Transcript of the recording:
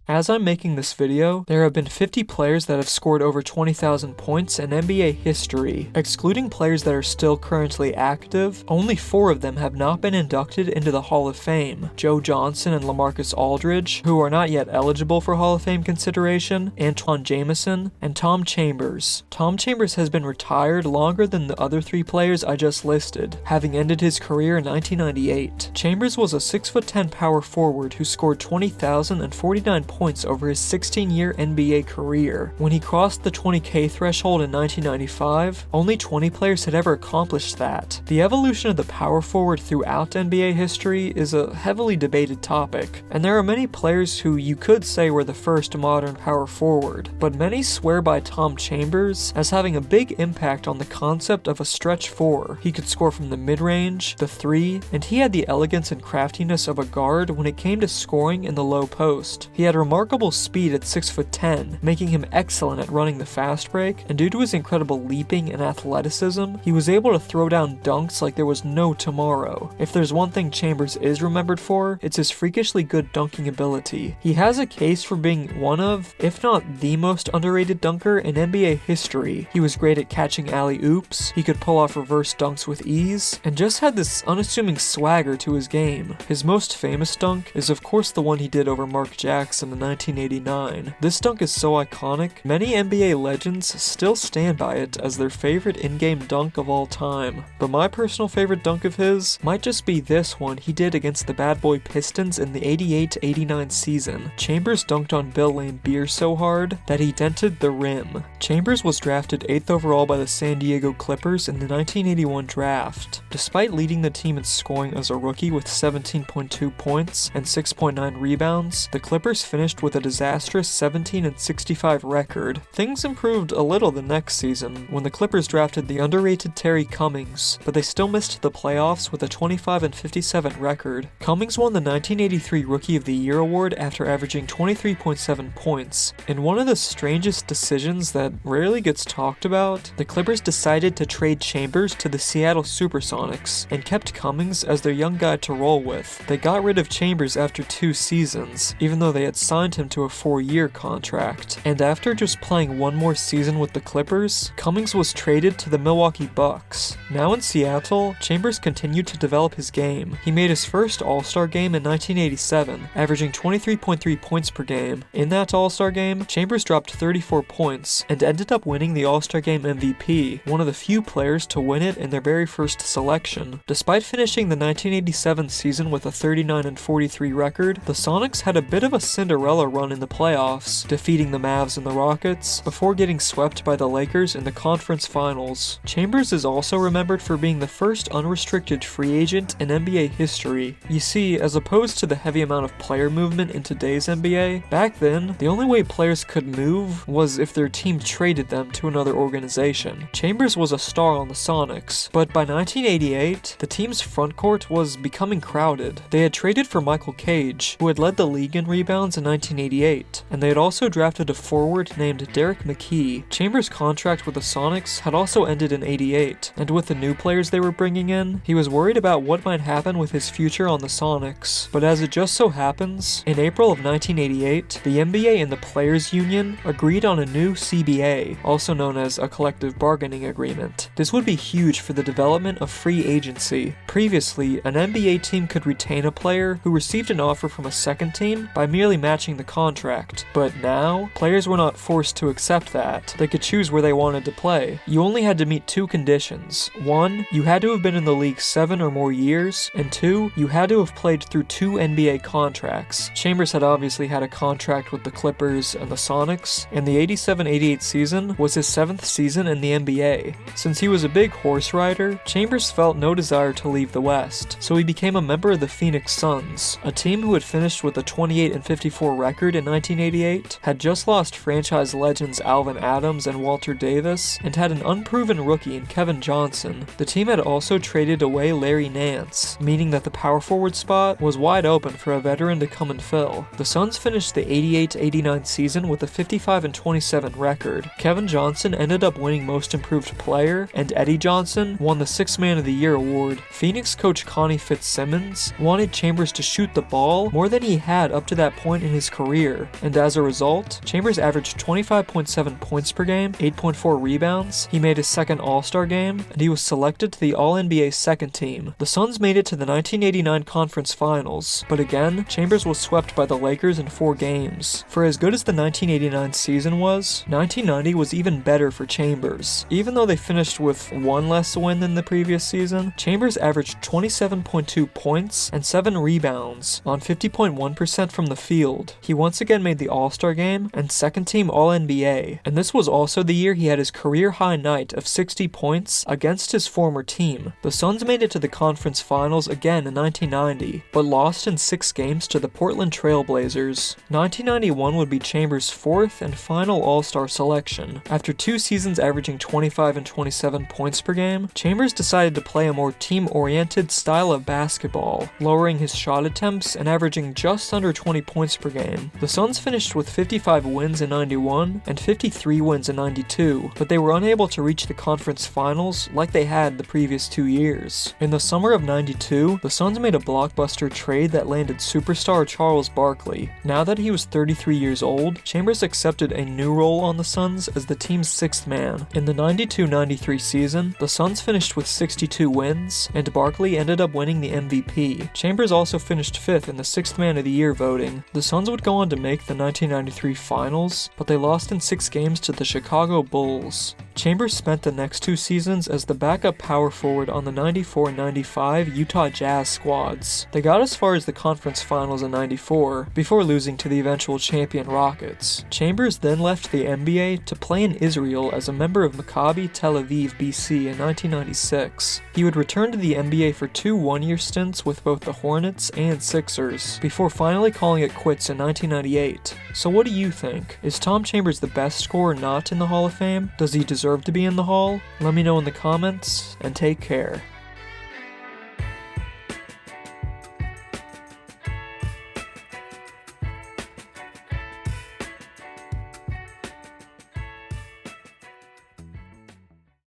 As I'm making this video, there have been 50 players that have scored over 20,000 points in NBA history. Excluding players that are still currently active, only 4 of them have not been inducted into the Hall of Fame: Joe Johnson and LaMarcus Aldridge, who are not yet eligible for Hall of Fame consideration, Antoine Jamison, and Tom Chambers. Tom Chambers has been retired longer than the other 3 players I just listed, having ended his career in 1998. Chambers was a 6'10" power forward who scored 20,049 points over his 16-year NBA career. When he crossed the 20K threshold in 1995, only 20 players had ever accomplished that. The evolution of the power forward throughout NBA history is a heavily debated topic, and there are many players who you could say were the first modern power forward, but many swear by Tom Chambers as having a big impact on the concept of a stretch 4. He could score from the mid-range, the 3, and he had the elegance and craftiness of a guard when it came to scoring in the low post. He had remarkable speed at 6'10", making him excellent at running the fast break, and due to his incredible leaping and athleticism, he was able to throw down dunks like there was no tomorrow. If there's one thing Chambers is remembered for, it's his freakishly good dunking ability. He has a case for being one of, if not the most underrated dunker in NBA history. He was great at catching alley-oops, he could pull off reverse dunks with ease, and just had this unassuming swagger to his game. His most famous dunk is of course the one he did over Mark Jackson in 1989. This dunk is so iconic, many NBA legends still stand by it as their favorite in-game dunk of all time. But my personal favorite dunk of his might just be this one he did against the Bad Boy Pistons in the 88-89 season. Chambers dunked on Bill Laimbeer so hard that he dented the rim. Chambers was drafted 8th overall by the San Diego Clippers in the 1981 draft. Despite leading the team in scoring as a rookie with 17.2 points and 6.9 rebounds, the Clippers finished with a disastrous 17-65 record. Things improved a little the next season when the Clippers drafted the underrated Terry Cummings, but they still missed the playoffs with a 25-57 record. Cummings won the 1983 Rookie of the Year award after averaging 23.7 points. In one of the strangest decisions that rarely gets talked about, the Clippers decided to trade Chambers to the Seattle Supersonics and kept Cummings as their young guy to roll with. They got rid of Chambers after 2 seasons, even though they had signed him to a 4-year contract. And after just playing one more season with the Clippers, Cummings was traded to the Milwaukee Bucks. Now in Seattle, Chambers continued to develop his game. He made his first All-Star game in 1987, averaging 23.3 points per game. In that All-Star game, Chambers dropped 34 points and ended up winning the All-Star Game MVP, one of the few players to win it in their very first selection. Despite finishing the 1987 season with a 39-43 record, the Sonics had a bit of a Cinderella run in the playoffs, defeating the Mavs and the Rockets, before getting swept by the Lakers in the conference finals. Chambers is also remembered for being the first unrestricted free agent in NBA history. You see, as opposed to the heavy amount of player movement in today's NBA, back then, the only way players could move was if their team traded them to another organization. Chambers was a star on the Sonics, but by 1988, the team's frontcourt was becoming crowded. They had traded for Michael Cage, who had led the league in rebounds in 1988, and they had also drafted a forward named Derek McKee. Chambers' contract with the Sonics had also ended in '88, and with the new players they were bringing in, he was worried about what might happen with his future on the Sonics. But as it just so happens, in April of 1988, the NBA and the Players Union agreed on a new CBA, also known as a collective bargaining agreement. This would be huge for the development of free agency. Previously, an NBA team could retain a player who received an offer from a second team by merely matching the contract, but now, players were not forced to accept that. They could choose where they wanted to play. You only had to meet 2 conditions. 1, you had to have been in the league 7 or more years, and 2, you had to have played through 2 NBA contracts. Chambers had obviously had a contract with the Clippers and the Sonics, and the 87-88 season was his 7th season in the NBA. Since he was a big horse rider, Chambers felt no desire to leave the West, so he became a member of the Phoenix Suns, a team who had finished with a 28-54 record in 1988, had just lost franchise legends Alvin Adams and Walter Davis, and had an unproven rookie in Kevin Johnson. The team had also traded away Larry Nance, meaning that the power forward spot was wide open for a veteran to come and fill. The Suns finished the 88-89 season with a 55-27 record. Kevin Johnson ended up winning Most Improved Player, and Eddie Johnson won the 6th Man of the Year award. Phoenix coach Connie Fitzsimmons wanted Chambers to shoot the ball more than he had up to that point in his his career, and as a result, Chambers averaged 25.7 points per game, 8.4 rebounds, he made his second All-Star game, and he was selected to the All-NBA second team. The Suns made it to the 1989 Conference Finals, but again, Chambers was swept by the Lakers in 4 games. For as good as the 1989 season was, 1990 was even better for Chambers. Even though they finished with 1 less win than the previous season, Chambers averaged 27.2 points and 7 rebounds on 50.1% from the field. He once again made the All-Star game and second team All-NBA, and this was also the year he had his career-high night of 60 points against his former team. The Suns made it to the conference finals again in 1990, but lost in 6 games to the Portland Trail Blazers. 1991 would be Chambers' 4th and final All-Star selection. After 2 seasons averaging 25 and 27 points per game, Chambers decided to play a more team-oriented style of basketball, lowering his shot attempts and averaging just under 20 points per game. The Suns finished with 55 wins in 91 and 53 wins in 92, but they were unable to reach the conference finals like they had the previous 2 years. In the summer of 92, the Suns made a blockbuster trade that landed superstar Charles Barkley. Now that he was 33 years old, Chambers accepted a new role on the Suns as the team's 6th man. In the 92-93 season, the Suns finished with 62 wins, and Barkley ended up winning the MVP. Chambers also finished 5th in the 6th Man of the Year voting. The Suns would go on to make the 1993 finals, but they lost in 6 games to the Chicago Bulls. Chambers spent the next 2 seasons as the backup power forward on the 94-95 Utah Jazz squads. They got as far as the conference finals in 94, before losing to the eventual champion Rockets. Chambers then left the NBA to play in Israel as a member of Maccabi Tel Aviv BC in 1996. He would return to the NBA for 2 one-year stints with both the Hornets and Sixers, before finally calling it quits in 1998. So what do you think? Is Tom Chambers the best scorer not in the Hall of Fame? Does he deserve to be in the Hall? Let me know in the comments, and take care.